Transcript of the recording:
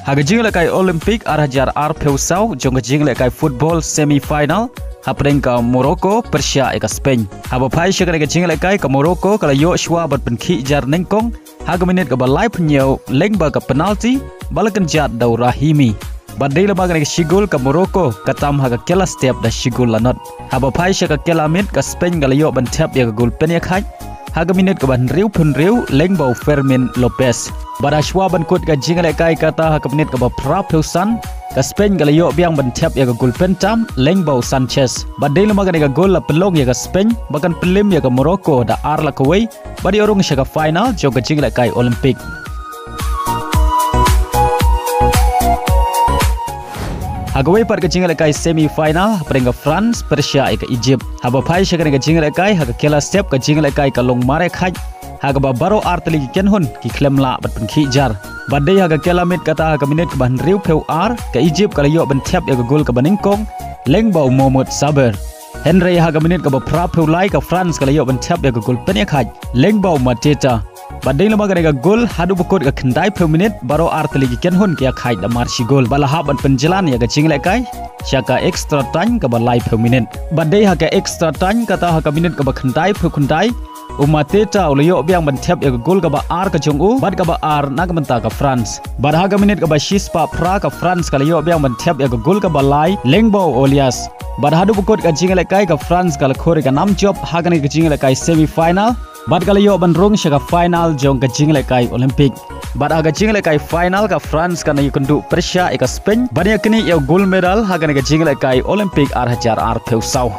Haga jing le kai Olympic arhajar ar peusau jong jing le kai football semi final hapreng ka Morocco Persia eka Spain. Haba pai shakare ka jing le kai ka Morocco kala yo shwa bat penki jar nengkong haga minit ka balai penyau leng ba ka penalti balakan jat daw Rahimi. Badai le bagan ka shigul ka Morocco katam haga kela step da shigul lanot. Haba pai shaka kela mit ka Spain kala yo ban tap ya ka gol pen ya khai. Haga minit ka ban riu pun riu leng bau Fermin Lopez. Bada shwa ban kut ka jing le kai kata haga minit ka ba pra peusan ka Spain kala yo biang ban tap ya ka gol pen tam leng bau Sanchez. Badai le bagan ka gol la pelong ya ka Spain bagan pelim ya ka Morocco da ar la kawai badi orong shaka final jong ka jing le kai Olympic. Hagawai par ka jingle kai semi final prenga France Persia eka Egypt. Haba pai shakane ka jingle kai haga kela step ka jingle kai ka long mare khai. Haga ba baro artli ki kenhun ki klem la bat pen khi jar. Badai haga kela mit kata haga minit ka ban riu peu ar ka Egypt kala yo ban tap ya ka gol ka baningkong leng bau Mohamed Saber. Henry haga minit ka ba pra peu lai ka France kala yo ban tap ya ka gol pen ya khai leng bau Mateta. Badai lama ka gol hadu bukut ka kendai per minit baro artli ki kenhun kia khai da marshi gol bala haban penjalan ya ka jingle kai shaka extra time ka balai per minit. Badai ha ka extra time kata ha ka minit ka ba kendai per kendai umateta uliyo biang ban tap ya ka gol ka ba ar ka jongu bad ka ba ar na ka menta ka France. Bad ha ka minit ka ba shispa pra ka France ka liyo biang ban tap ya ka gol ka balai lengbo Olias. Bad hadu bukut ka jingle kai ka France ka Khur ka nam job ha ka ni ka jingle kai semi final. Bad kala yo ban rong shaka final jong ka jingle kai Olympic. Bad aga jingle kai final ka France kana yukundu Persia eka Spain. Bad yakni yo gold medal ha ka ni ka jingle kai Olympic ar hajar ar peusau.